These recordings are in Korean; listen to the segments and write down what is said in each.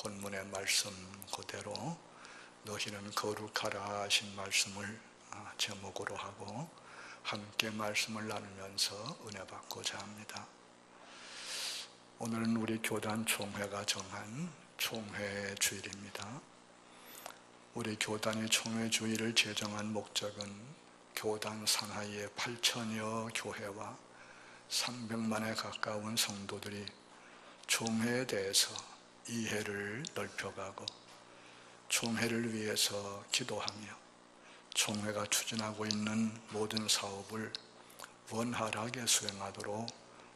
본문의 말씀 그대로 너희는 거룩하라 하신 말씀을 제목으로 하고 함께 말씀을 나누면서 은혜 받고자 합니다. 오늘은 우리 교단 총회가 정한 총회 주일입니다. 우리 교단이 총회 주일을 제정한 목적은 교단 산하의 8천여 교회와 300만에 가까운 성도들이 총회에 대해서 이해를 넓혀가고 총회를 위해서 기도하며 총회가 추진하고 있는 모든 사업을 원활하게 수행하도록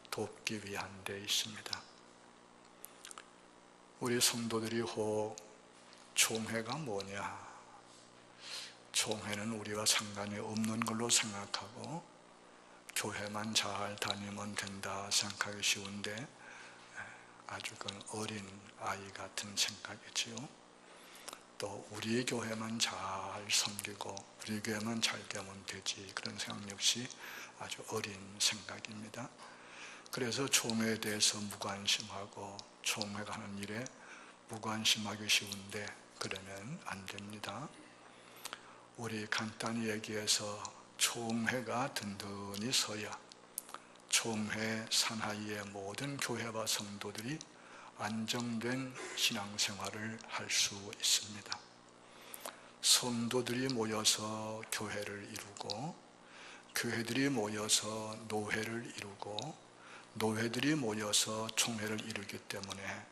돕기 위한 데 있습니다. 우리 성도들이 혹 총회가 뭐냐? 총회는 우리와 상관이 없는 걸로 생각하고 교회만 잘 다니면 된다 생각하기 쉬운데 아주 어린 아이 같은 생각이지요. 또 우리 교회만 잘 섬기고 우리 교회만 잘 되면 되지, 그런 생각 역시 아주 어린 생각입니다. 그래서 총회에 대해서 무관심하고 총회가 하는 일에 무관심하기 쉬운데 그러면 안 됩니다. 우리 간단히 얘기해서 총회가 든든히 서야 총회 산하의 모든 교회와 성도들이 안정된 신앙생활을 할 수 있습니다. 성도들이 모여서 교회를 이루고 교회들이 모여서 노회를 이루고 노회들이 모여서 총회를 이루기 때문에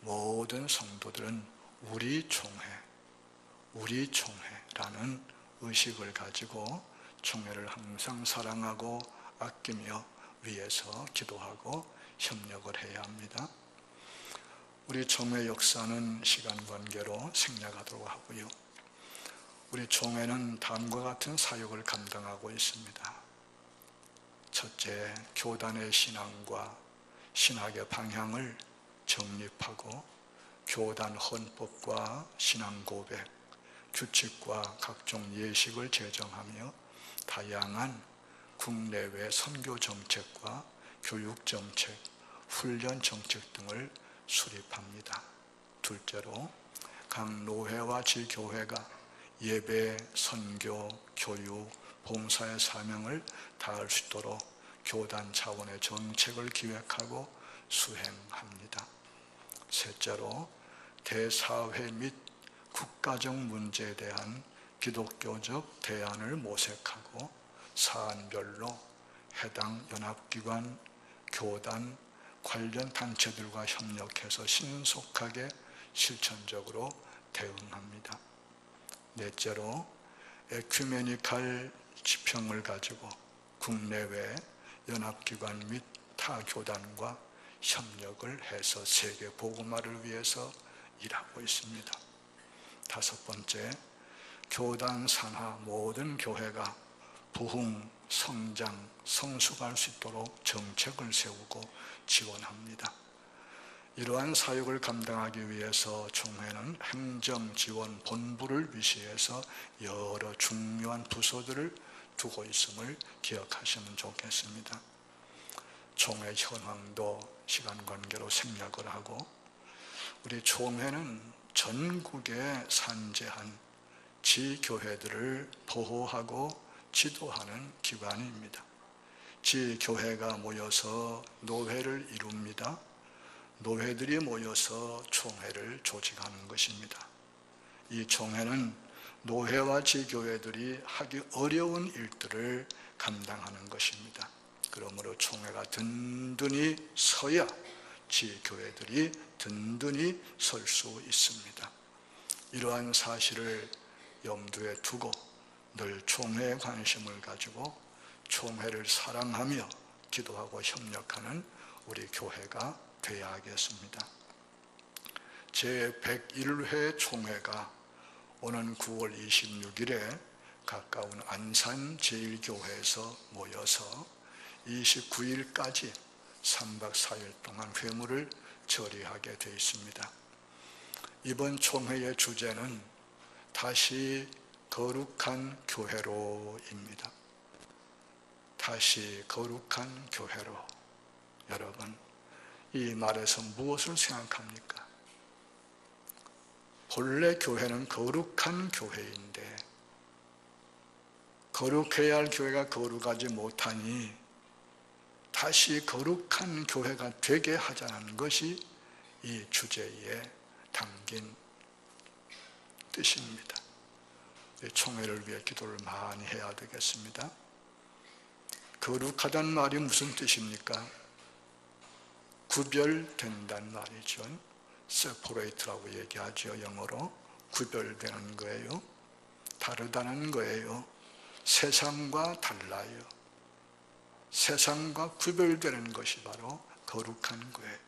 모든 성도들은 우리 총회라는 의식을 가지고 총회를 항상 사랑하고 아끼며 위해서 기도하고 협력을 해야 합니다. 우리 총회 역사는 시간 관계로 생략하도록 하고요. 우리 총회는 다음과 같은 사역을 감당하고 있습니다. 첫째, 교단의 신앙과 신학의 방향을 정립하고 교단 헌법과 신앙 고백, 규칙과 각종 예식을 제정하며 다양한 국내외 선교 정책과 교육 정책, 훈련 정책 등을 수립합니다. 둘째로, 각 노회와 지교회가 예배, 선교, 교육, 봉사의 사명을 다할 수 있도록 교단 차원의 정책을 기획하고 수행합니다. 셋째로, 대사회 및 국가적 문제에 대한 기독교적 대안을 모색하고 사안별로 해당 연합기관, 교단, 관련 단체들과 협력해서 신속하게 실천적으로 대응합니다. 넷째로, 에큐메니칼 지평을 가지고 국내외 연합기관 및 타 교단과 협력을 해서 세계 복음화를 위해서 일하고 있습니다. 다섯 번째, 교단 산하 모든 교회가 부흥, 성장, 성숙할 수 있도록 정책을 세우고 지원합니다. 이러한 사역을 감당하기 위해서 총회는 행정지원본부를 위시해서 여러 중요한 부서들을 두고 있음을 기억하시면 좋겠습니다. 총회 현황도 시간 관계로 생략을 하고, 우리 총회는 전국에 산재한 지교회들을 보호하고 지도하는 기관입니다. 지교회가 모여서 노회를 이룹니다. 노회들이 모여서 총회를 조직하는 것입니다. 이 총회는 노회와 지교회들이 하기 어려운 일들을 감당하는 것입니다. 그러므로 총회가 든든히 서야 지교회들이 든든히 설 수 있습니다. 이러한 사실을 염두에 두고 늘 총회에 관심을 가지고 총회를 사랑하며 기도하고 협력하는 우리 교회가 되어야 하겠습니다. 제101회 총회가 오는 9월 26일에 가까운 안산 제1교회에서 모여서 29일까지 3박 4일 동안 회무를 처리하게 되어 있습니다. 이번 총회의 주제는 다시 거룩한 교회로입니다. 다시 거룩한 교회로. 여러분, 이 말에서 무엇을 생각합니까? 본래 교회는 거룩한 교회인데 거룩해야 할 교회가 거룩하지 못하니 다시 거룩한 교회가 되게 하자는 것이 이 주제에 담긴 뜻입니다. 총회를 위해 기도를 많이 해야 되겠습니다. 거룩하다는 말이 무슨 뜻입니까? 구별된다는 말이죠. separate라고 얘기하죠. 영어로 구별되는 거예요. 다르다는 거예요. 세상과 달라요. 세상과 구별되는 것이 바로 거룩한 거예요.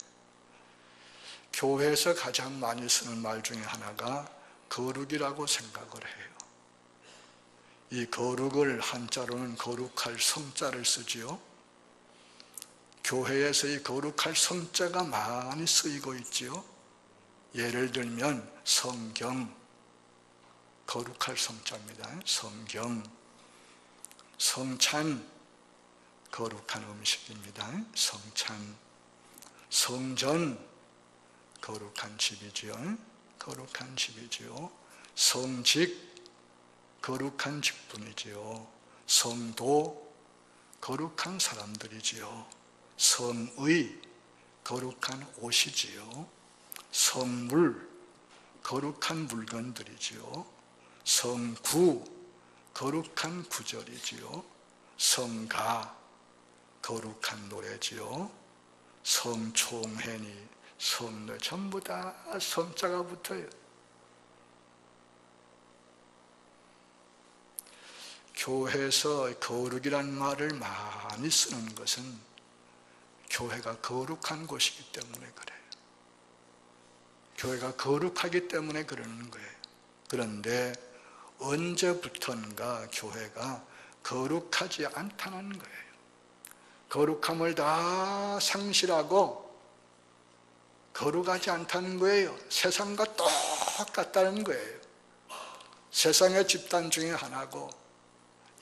교회에서 가장 많이 쓰는 말 중에 하나가 거룩이라고 생각을 해요. 이 거룩을 한자로는 거룩할 성자를 쓰지요. 교회에서 이 거룩할 성자가 많이 쓰이고 있지요. 예를 들면 성경, 거룩할 성자입니다. 성경, 성찬, 거룩한 음식입니다. 성찬, 성전, 거룩한 집이지요. 거룩한 집이지요. 성직, 거룩한 직분이지요. 성도, 거룩한 사람들이지요. 성의, 거룩한 옷이지요. 성물, 거룩한 물건들이지요. 성구, 거룩한 구절이지요. 성가, 거룩한 노래지요. 성총회니, 성노, 전부 다 성자가 붙어요. 교회에서 거룩이란 말을 많이 쓰는 것은 교회가 거룩한 곳이기 때문에 그래요. 교회가 거룩하기 때문에 그러는 거예요. 그런데 언제부턴가 교회가 거룩하지 않다는 거예요. 거룩함을 다 상실하고 거룩하지 않다는 거예요. 세상과 똑같다는 거예요. 세상의 집단 중에 하나고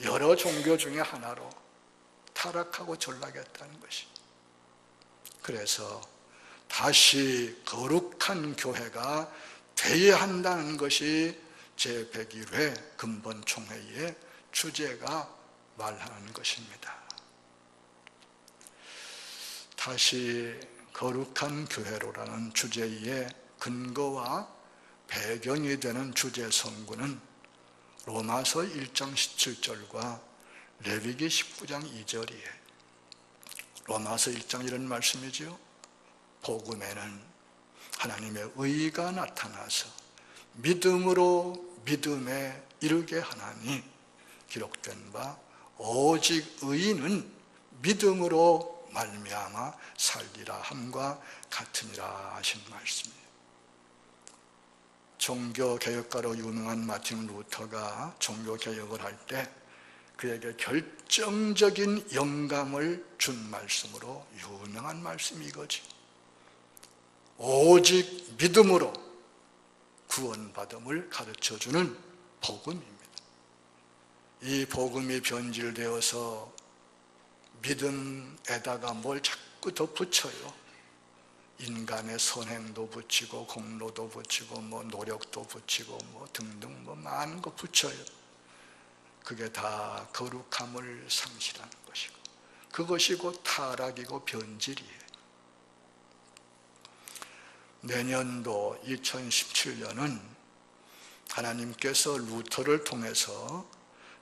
여러 종교 중에 하나로 타락하고 전락했다는 것이. 그래서 다시 거룩한 교회가 되어야 한다는 것이 제101회 근본총회의 주제가 말하는 것입니다. 다시 거룩한 교회로라는 주제의 근거와 배경이 되는 주제 성구는 로마서 1장 17절과 레위기 19장 2절이에요. 로마서 1장 이런 말씀이지요. 복음에는 하나님의 의가 나타나서 믿음으로 믿음에 이르게 하나니 기록된 바 오직 의인은 믿음으로 말미암아 살리라 함과 같으니라 하신 말씀이에요. 종교개혁가로 유명한 마틴 루터가 종교개혁을 할 때 그에게 결정적인 영감을 준 말씀으로 유명한 말씀이 이거지. 오직 믿음으로 구원받음을 가르쳐주는 복음입니다. 이 복음이 변질되어서 믿음에다가 뭘 자꾸 더 붙여요. 인간의 선행도 붙이고 공로도 붙이고 노력도 붙이고 등등 많은 거 붙여요. 그게 다 거룩함을 상실하는 것이고 그것이 곧 타락이고 변질이에요. 내년도 2017년은 하나님께서 루터를 통해서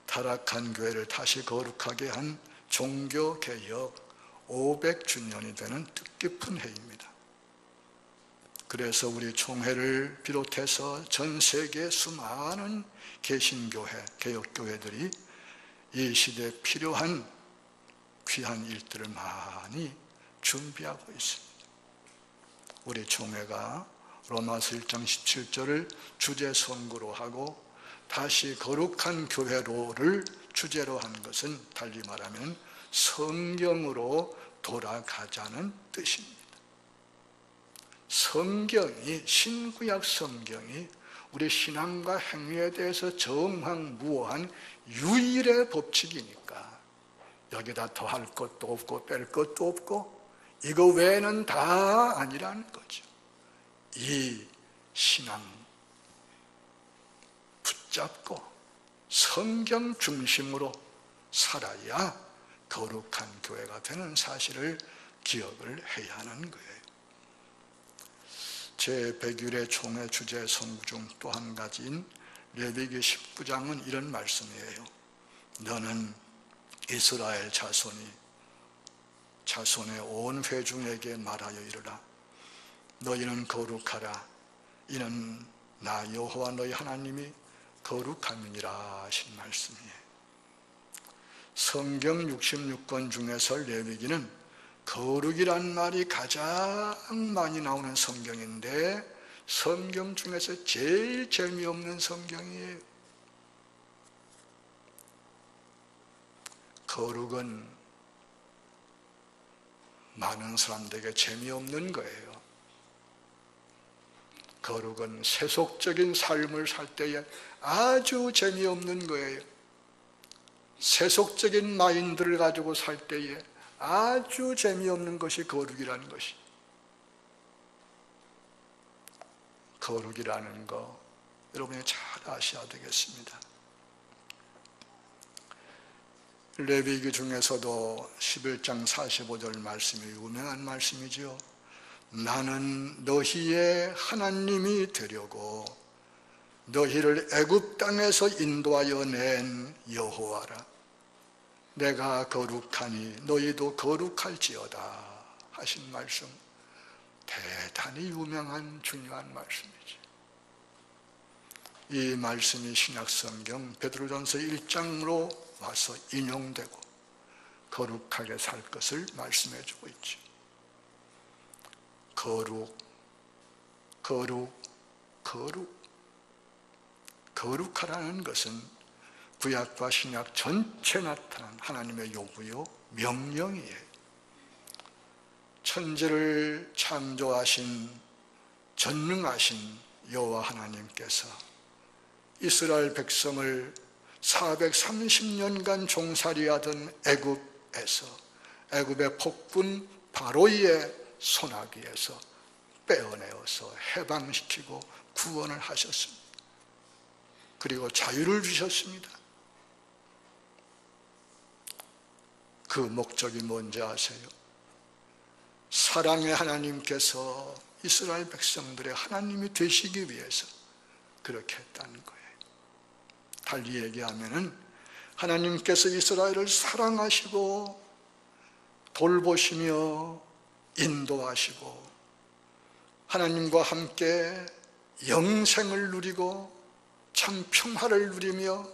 타락한 교회를 다시 거룩하게 한 종교개혁 500주년이 되는 뜻깊은 해입니다. 그래서 우리 총회를 비롯해서 전 세계 수많은 개신교회, 개혁교회들이 이 시대에 필요한 귀한 일들을 많이 준비하고 있습니다. 우리 총회가 로마서 1장 17절을 주제 선구로 하고 다시 거룩한 교회로를 주제로 한 것은 달리 말하면 성경으로 돌아가자는 뜻입니다. 성경이, 신구약 성경이 우리 신앙과 행위에 대해서 정황무오한 유일의 법칙이니까 여기다 더할 것도 없고 뺄 것도 없고 이거 외에는 다 아니라는 거죠. 이 신앙, 붙잡고 성경 중심으로 살아야 거룩한 교회가 되는 사실을 기억을 해야 하는 거예요. 제100일의 총회 주제 선구 중 또 한 가지인 레위기 19장은 이런 말씀이에요. 너는 이스라엘 자손의 온 회중에게 말하여 이르라. 너희는 거룩하라. 이는 나 여호와 너희 하나님이 거룩함이니라 하신 말씀이에요. 성경 66권 중에서 레위기는 거룩이란 말이 가장 많이 나오는 성경인데 성경 중에서 제일 재미없는 성경이에요. 거룩은 많은 사람들에게 재미없는 거예요. 거룩은 세속적인 삶을 살 때에 아주 재미없는 거예요. 세속적인 마인드를 가지고 살 때에 아주 재미없는 것이 거룩이라는 것이. 거룩이라는 거 여러분이 잘 아셔야 되겠습니다. 레위기 중에서도 11장 45절 말씀이 유명한 말씀이지요. 나는 너희의 하나님이 되려고 너희를 애굽 땅에서 인도하여 낸 여호와라. 내가 거룩하니 너희도 거룩할지어다 하신 말씀, 대단히 유명한 중요한 말씀이죠. 이 말씀이 신약성경 베드로전서 1장으로 와서 인용되고 거룩하게 살 것을 말씀해 주고 있죠. 거룩하라는 것은 구약과 신약 전체에 나타난 하나님의 요구요, 명령이에요. 천지를 창조하신 전능하신 여호와 하나님께서 이스라엘 백성을 430년간 종살이하던 애굽의 폭군 바로의 손아귀에서 빼어내어서 해방시키고 구원을 하셨습니다. 그리고 자유를 주셨습니다. 그 목적이 뭔지 아세요? 사랑의 하나님께서 이스라엘 백성들의 하나님이 되시기 위해서 그렇게 했다는 거예요. 달리 얘기하면은 하나님께서 이스라엘을 사랑하시고 돌보시며 인도하시고 하나님과 함께 영생을 누리고 참 평화를 누리며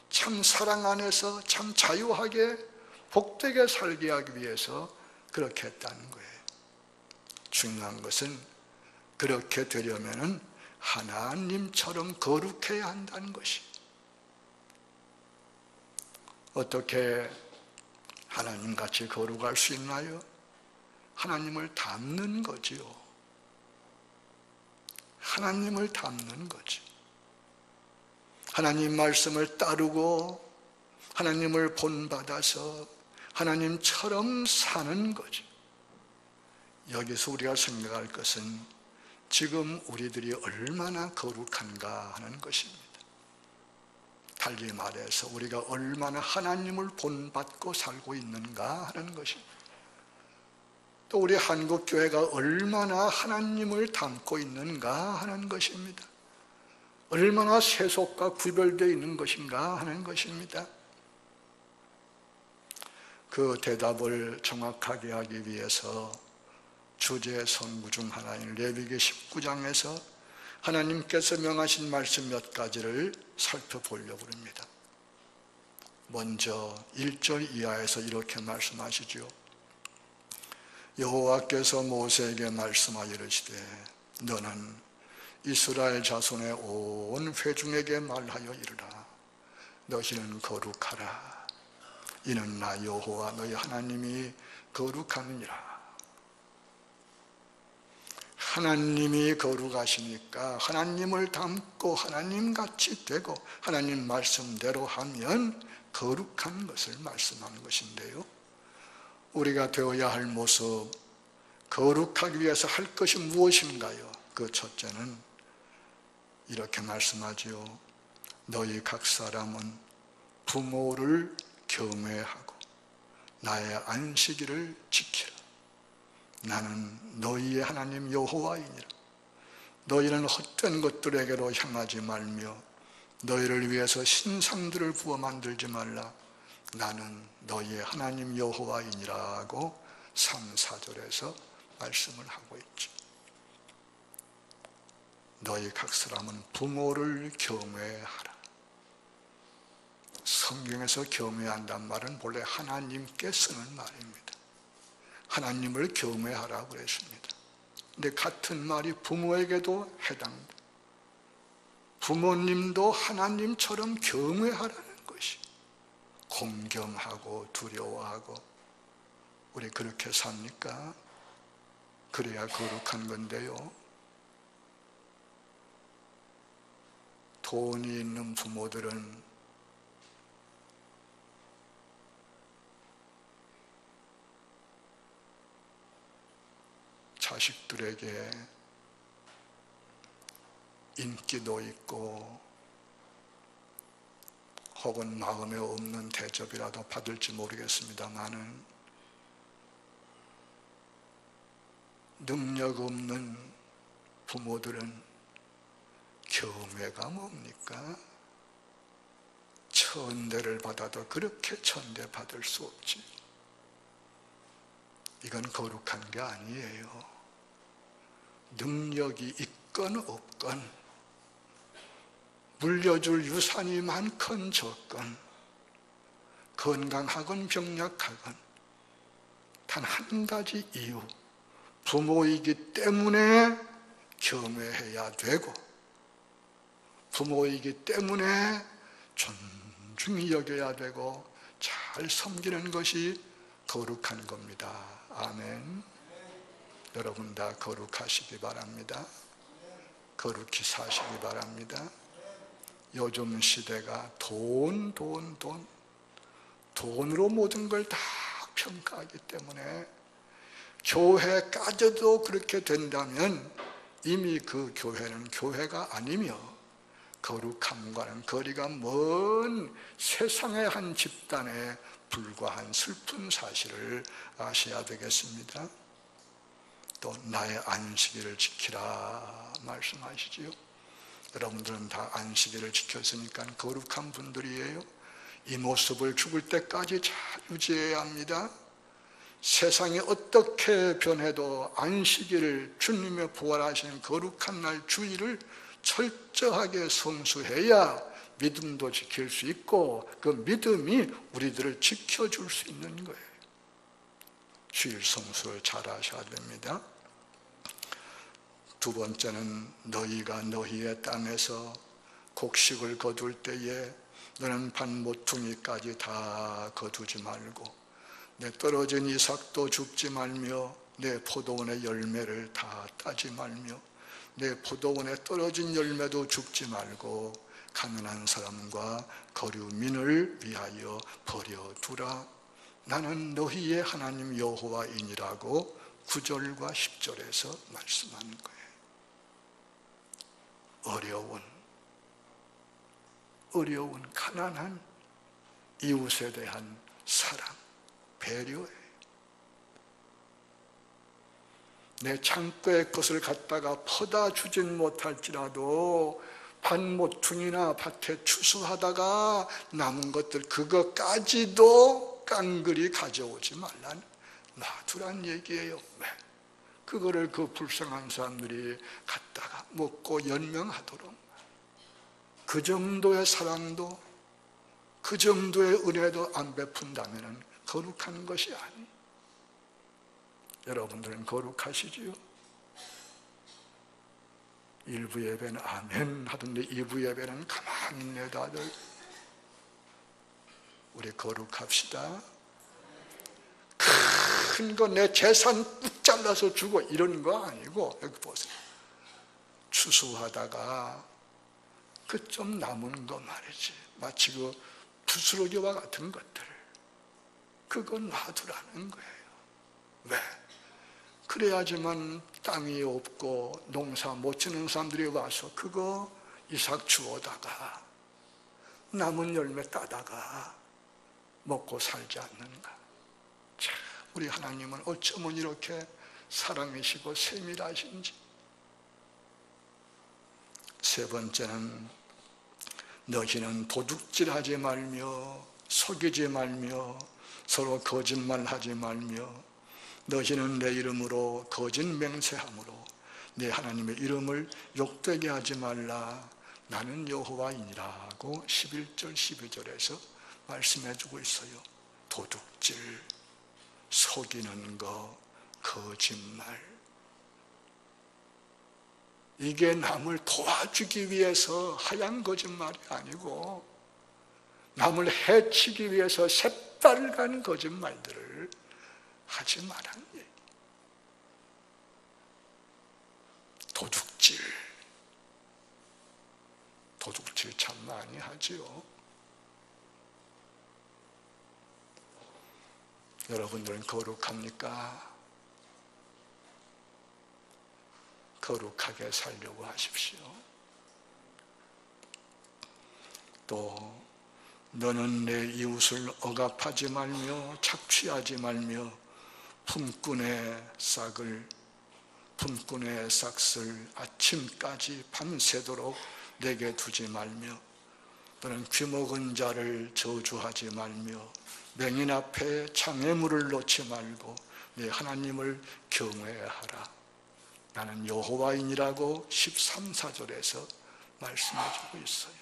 참 사랑 안에서 참 자유하게 복되게 살게 하기 위해서 그렇게 했다는 거예요. 중요한 것은 그렇게 되려면 하나님처럼 거룩해야 한다는 것이. 어떻게 하나님같이 거룩할 수 있나요? 하나님을 닮는 거지요. 하나님을 닮는 거지. 하나님 말씀을 따르고 하나님을 본받아서 하나님처럼 사는 거죠. 여기서 우리가 생각할 것은 지금 우리들이 얼마나 거룩한가 하는 것입니다. 달리 말해서 우리가 얼마나 하나님을 본받고 살고 있는가 하는 것입니다. 또 우리 한국교회가 얼마나 하나님을 닮고 있는가 하는 것입니다. 얼마나 세속과 구별되어 있는 것인가 하는 것입니다. 그 대답을 정확하게 하기 위해서 주제 선구 중 하나인 레위기 19장에서 하나님께서 명하신 말씀 몇 가지를 살펴보려고 합니다. 먼저 1절 이하에서 이렇게 말씀하시죠. 여호와께서 모세에게 말씀하여 이르시되 너는 이스라엘 자손의 온 회중에게 말하여 이르라. 너희는 거룩하라. 이는 나 여호와 너희 하나님이 거룩함이니라. 하나님이 거룩하시니까 하나님을 닮고 하나님같이 되고 하나님 말씀대로 하면 거룩한 것을 말씀하는 것인데요. 우리가 되어야 할 모습, 거룩하기 위해서 할 것이 무엇인가요? 그 첫째는 이렇게 말씀하지요. 너희 각 사람은 부모를 경외하고 나의 안식일을 지키라. 나는 너희의 하나님 여호와이니라. 너희는 헛된 것들에게로 향하지 말며 너희를 위해서 신상들을 부어 만들지 말라. 나는 너희의 하나님 여호와이니라고 3, 4절에서 말씀을 하고 있지. 너희 각 사람은 부모를 경외하라. 성경에서 경외한단 말은 본래 하나님께 쓰는 말입니다. 하나님을 경외하라고 그랬습니다. 근데 같은 말이 부모에게도 해당돼. 부모님도 하나님처럼 경외하라는 것이, 공경하고 두려워하고. 우리 그렇게 삽니까? 그래야 거룩한 건데요. 돈이 있는 부모들은 자식들에게 인기도 있고 혹은 마음에 없는 대접이라도 받을지 모르겠습니다만은 능력 없는 부모들은 경외가 뭡니까? 천대를 받아도 그렇게 천대 받을 수 없지. 이건 거룩한 게 아니에요. 능력이 있건 없건, 물려줄 유산이 많건 적건, 건강하건 병약하건, 단 한 가지 이유, 부모이기 때문에 경외해야 되고 부모이기 때문에 존중히 여겨야 되고 잘 섬기는 것이 거룩한 겁니다. 아멘. 여러분 다 거룩하시기 바랍니다. 거룩히 사시기 바랍니다. 요즘 시대가 돈으로 모든 걸 다 평가하기 때문에 교회까지도 그렇게 된다면 이미 그 교회는 교회가 아니며 거룩함과는 거리가 먼 세상의 한 집단에 불과한 슬픈 사실을 아셔야 되겠습니다. 또 나의 안식일을 지키라 말씀하시지요. 여러분들은 다 안식일을 지켰으니까 거룩한 분들이에요. 이 모습을 죽을 때까지 잘 유지해야 합니다. 세상이 어떻게 변해도 안식일을 주님의 부활하시는 거룩한 날 주일을 철저하게 성수해야 믿음도 지킬 수 있고 그 믿음이 우리들을 지켜줄 수 있는 거예요. 주일 성수를 잘 하셔야 됩니다. 두 번째는 너희가 너희의 땅에서 곡식을 거둘 때에 너는 밭모퉁이까지 다 거두지 말고 내 떨어진 이삭도 줍지 말며 내 포도원의 열매를 다 따지 말며 내 포도원에 떨어진 열매도 줍지 말고 가난한 사람과 거류민을 위하여 버려두라. 나는 너희의 하나님 여호와이니라고 9절과 10절에서 말씀하는 거예요. 어려운 가난한 이웃에 대한 사랑, 배려예요. 내 창고의 것을 갖다가 퍼다 주진 못할지라도 밭모퉁이나 밭에 추수하다가 남은 것들 그것까지도 깡그리 가져오지 말란 놔두란 얘기예요. 왜? 그거를 그 불쌍한 사람들이 갖다가 먹고 연명하도록 그 정도의 사랑도 그 정도의 은혜도 안 베푼다면 거룩한 것이 아니. 여러분들은 거룩하시지요? 일부 예배는 아멘 하던데 2부 예배는 가만히 있네 다들. 우리 거룩합시다. 큰 거 내 재산 뚝 잘라서 주고 이런 거 아니고 여기 보세요. 추수하다가 그 좀 남은 거 말이지. 마치 그 부스러기와 같은 것들 그건 놔두라는 거예요. 왜? 그래야지만 땅이 없고 농사 못 지는 사람들이 와서 그거 이삭 주워다가 남은 열매 따다가 먹고 살지 않는가? 참, 우리 하나님은 어쩌면 이렇게 사랑이시고 세밀하신지. 세 번째는 너희는 도둑질하지 말며 속이지 말며 서로 거짓말하지 말며 너희는 내 이름으로 거짓 맹세함으로 내 하나님의 이름을 욕되게 하지 말라. 나는 여호와이니라고 11절 12절에서 말씀해주고 있어요. 도둑질, 속이는 거, 거짓말, 이게 남을 도와주기 위해서 하얀 거짓말이 아니고 남을 해치기 위해서 새빨간 거짓말들을 하지 말라는 얘기. 도둑질 참 많이 하지요. 여러분들은 거룩합니까? 거룩하게 살려고 하십시오. 또 너는 내 이웃을 억압하지 말며 착취하지 말며 품꾼의 싹을 품꾼의 삭슬 아침까지 밤새도록 내게 두지 말며 너는 귀먹은 자를 저주하지 말며 맹인 앞에 장애물을 놓지 말고 내 하나님을 경외하라. 나는 여호와이니라고 13, 14절에서 말씀해주고 있어요.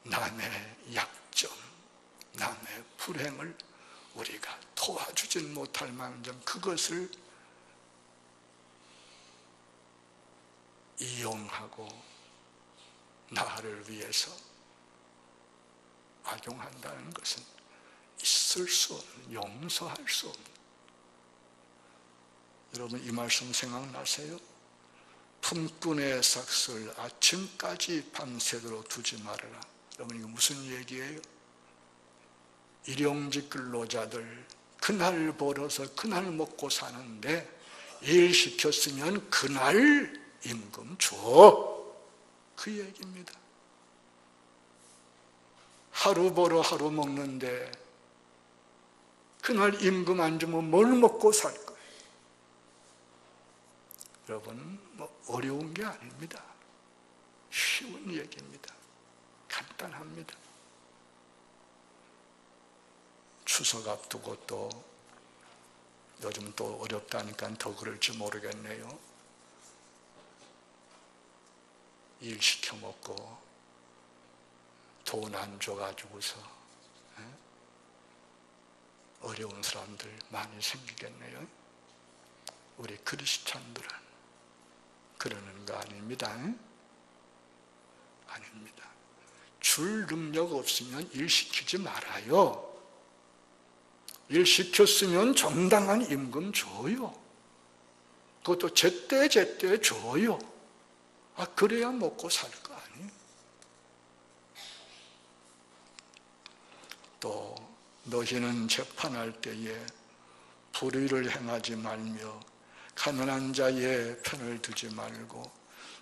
남의 약점, 남의 불행을 우리가 도와주진 못할 망정 그것을 이용하고 나를 위해서 악용한다는 것은 있을 수 없는, 용서할 수 없는. 여러분 이 말씀 생각나세요? 품꾼의 삭슬 아침까지 밤새도록 두지 말아라. 여러분 이거 무슨 얘기예요? 일용직 근로자들 그날 벌어서 그날 먹고 사는데 일 시켰으면 그날 임금 줘. 그 얘기입니다. 하루 벌어 하루 먹는데 그날 임금 안 주면 뭘 먹고 살 거예요? 여러분 어려운 게 아닙니다. 쉬운 얘기입니다. 간단합니다. 추석 앞두고 또 요즘 또 어렵다니까 더 그럴지 모르겠네요. 일 시켜 먹고 돈 안 줘가지고서 어려운 사람들 많이 생기겠네요. 우리 크리스찬들은 그러는 거 아닙니다. 아닙니다. 줄 능력 없으면 일 시키지 말아요. 일 시켰으면 정당한 임금 줘요. 그것도 제때 줘요. 그래야 먹고 살 거 아니에요. 또 너희는 재판할 때에 불의를 행하지 말며 가난한 자의 편을 두지 말고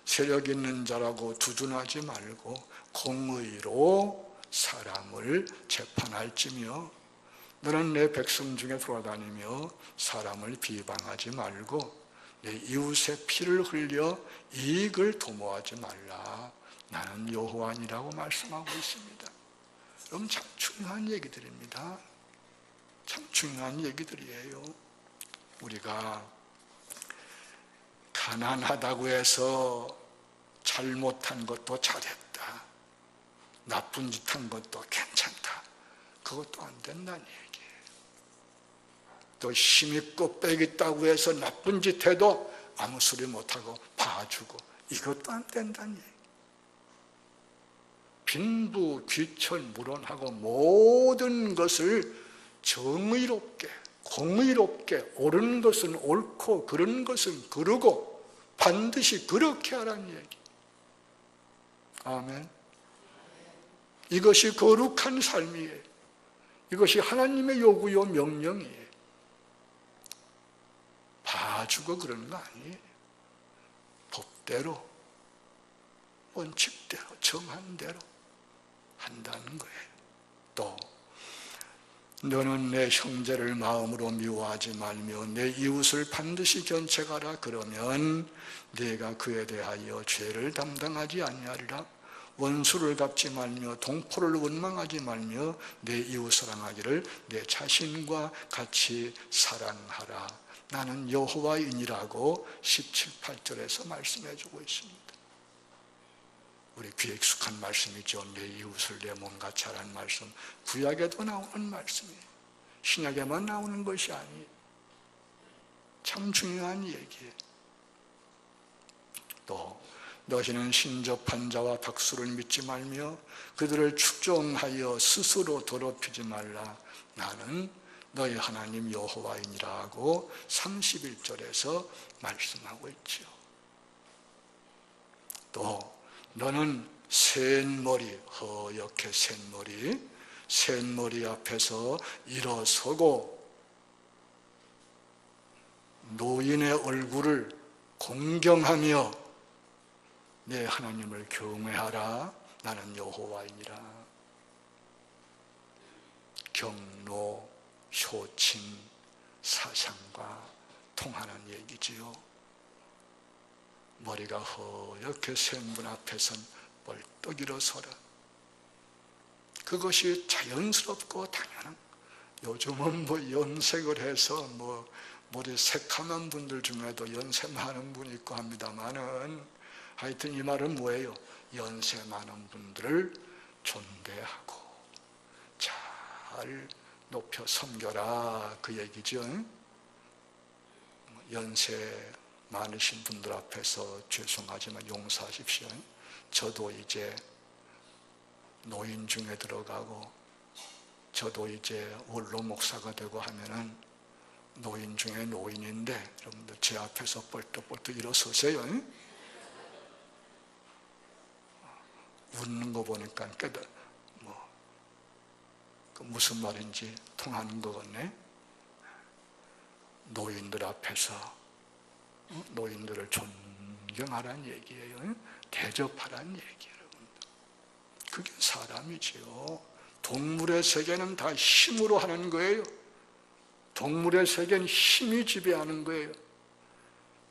세력 있는 자라고 두둔하지 말고 공의로 사람을 재판할지며 너는 내 백성 중에 돌아다니며 사람을 비방하지 말고 내 이웃의 피를 흘려 이익을 도모하지 말라. 나는 여호와니라고 말씀하고 있습니다. 여러분 참 중요한 얘기들입니다. 참 중요한 얘기들이에요. 우리가 가난하다고 해서 잘못한 것도 잘했다, 나쁜 짓 한 것도 괜찮다, 그것도 안 된다는 얘기예요. 또 힘있고 빽있다고 해서 나쁜 짓 해도 아무 소리 못하고 봐주고 이것도 안 된다는 얘기예요. 빈부, 귀천, 물론하고 모든 것을 정의롭게, 공의롭게 옳은 것은 옳고 그런 것은 그르고 반드시 그렇게 하라는 얘기. 아멘. 이것이 거룩한 삶이에요. 이것이 하나님의 요구요 명령이에요. 봐주고 그러는 거 아니에요. 법대로, 원칙대로, 정한 대로 한다는 거예요. 또 너는 내 형제를 마음으로 미워하지 말며 내 이웃을 반드시 견책하라. 그러면 네가 그에 대하여 죄를 담당하지 아니하리라. 원수를 갚지 말며 동포를 원망하지 말며 내 이웃 사랑하기를 내 자신과 같이 사랑하라. 나는 여호와이니라고 17, 18절에서 말씀해 주고 있습니다. 우리 귀에 익숙한 말씀이죠. 내 이웃을 내 몸같이 하라는 말씀. 구약에도 나오는 말씀이에요. 신약에만 나오는 것이 아니에요. 참 중요한 얘기예요. 또 너희는 신접한 자와 박수를 믿지 말며 그들을 축종하여 스스로 더럽히지 말라. 나는 너희 하나님 여호와이니라 하고 31절에서 말씀하고 있지요. 또 너는 센 머리, 허옇게 센 머리 앞에서 일어서고 노인의 얼굴을 공경하며 내 하나님을 경외하라. 나는 여호와이니라. 경로, 효친, 사상과 통하는 얘기지요. 머리가 허옇게 센 분 앞에선 벌떡 일어서라. 그것이 자연스럽고 당연한. 요즘은 연색을 해서 머리 새카만 분들 중에도 연세 많은 분이 있고 합니다만은 하여튼 이 말은 뭐예요? 연세 많은 분들을 존대하고 잘 높여 섬겨라, 그 얘기죠. 연세 많으신 분들 앞에서 죄송하지만 용서하십시오. 저도 이제 노인 중에 들어가고 저도 이제 원로 목사가 되고 하면은 노인 중에 노인인데 여러분들 제 앞에서 벌떡벌떡 일어서세요. 웃는 거 보니까 무슨 말인지 통하는 거 같네. 노인들 앞에서 노인들을 존경하라는 얘기예요. 대접하라는 얘기예요. 그게 사람이지요. 동물의 세계는 다 힘으로 하는 거예요. 동물의 세계는 힘이 지배하는 거예요.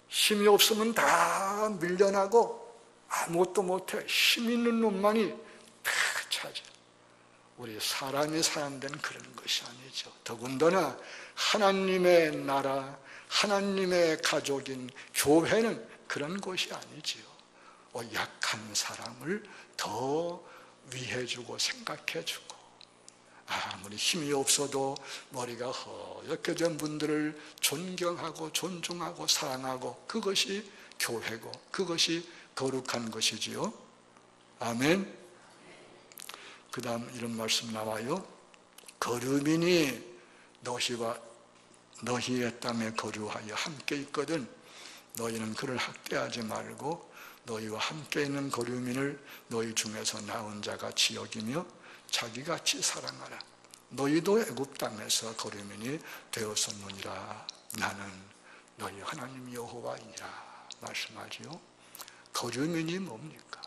힘이 없으면 다 밀려나고 아무것도 못해. 힘 있는 놈만이 다 차지. 우리 사람이 사는 데는 그런 것이 아니죠. 더군다나 하나님의 나라, 하나님의 가족인 교회는 그런 것이 아니지요. 약한 사람을 더 위해주고 생각해주고, 아무리 힘이 없어도 머리가 허옇게 된 분들을 존경하고 존중하고 사랑하고, 그것이 교회고 그것이 거룩한 것이지요. 아멘. 그 다음 이런 말씀 나와요. 거류민이 너희의 땅에 거류하여 함께 있거든 너희는 그를 학대하지 말고 너희와 함께 있는 거류민을 너희 중에서 나은 자같이 여기며 자기같이 사랑하라. 너희도 애굽 땅에서 거류민이 되었었느니라. 나는 너희 하나님 여호와이니라 말씀하지요. 거류민이 뭡니까?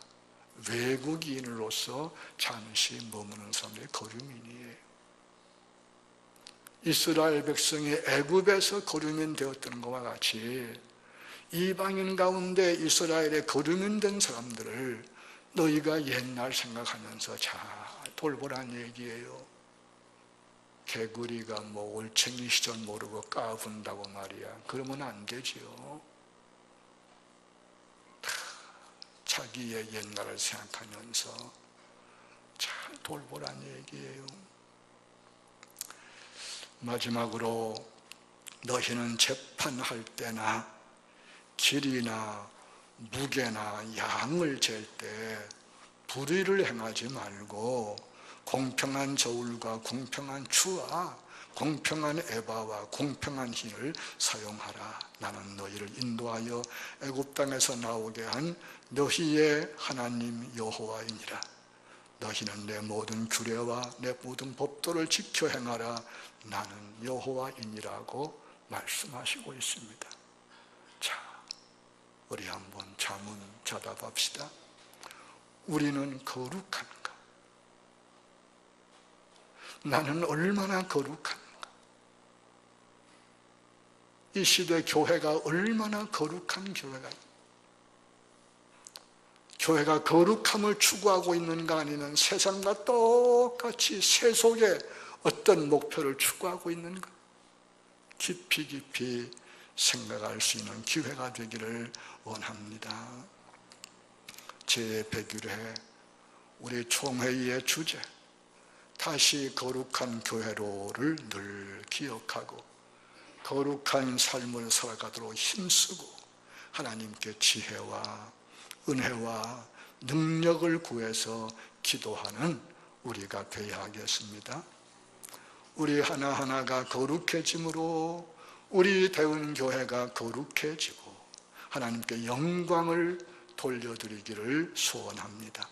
외국인으로서 잠시 머무는 사람들이 거류민이에요. 이스라엘 백성이 애굽에서 거류민 되었던 것과 같이 이방인 가운데 이스라엘에 거류민 된 사람들을 너희가 옛날 생각하면서 잘 돌보란 얘기예요. 개구리가 올챙이 시절 모르고 까분다고 말이야. 그러면 안 되지요. 자기의 옛날을 생각하면서 잘 돌보란 얘기예요. 마지막으로 너희는 재판할 때나 길이나 무게나 양을 잴 때 불의를 행하지 말고 공평한 저울과 공평한 추와 공평한 에바와 공평한 흰을 사용하라. 나는 너희를 인도하여 애굽 땅에서 나오게 한 너희의 하나님 여호와이니라. 너희는 내 모든 규례와 내 모든 법도를 지켜 행하라. 나는 여호와이니라고 말씀하시고 있습니다. 자, 우리 한번 자문 자답합시다. 우리는 거룩한가? 나는 얼마나 거룩한가? 이 시대 교회가 얼마나 거룩한 교회가 교회가 거룩함을 추구하고 있는가 아니면 세상과 똑같이 세속의 어떤 목표를 추구하고 있는가? 깊이 깊이 생각할 수 있는 기회가 되기를 원합니다. 제101회 우리 총회의의 주제, 다시 거룩한 교회로를 늘 기억하고 거룩한 삶을 살아가도록 힘쓰고 하나님께 지혜와 은혜와 능력을 구해서 기도하는 우리가 되어야 하겠습니다. 우리 하나하나가 거룩해짐으로 우리 대운교회가 거룩해지고 하나님께 영광을 돌려드리기를 소원합니다.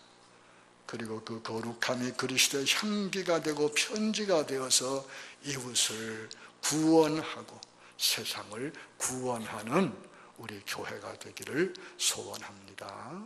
그리고 그 거룩함이 그리스도의 향기가 되고 편지가 되어서 이웃을 구원하고 세상을 구원하는 우리 교회가 되기를 소원합니다.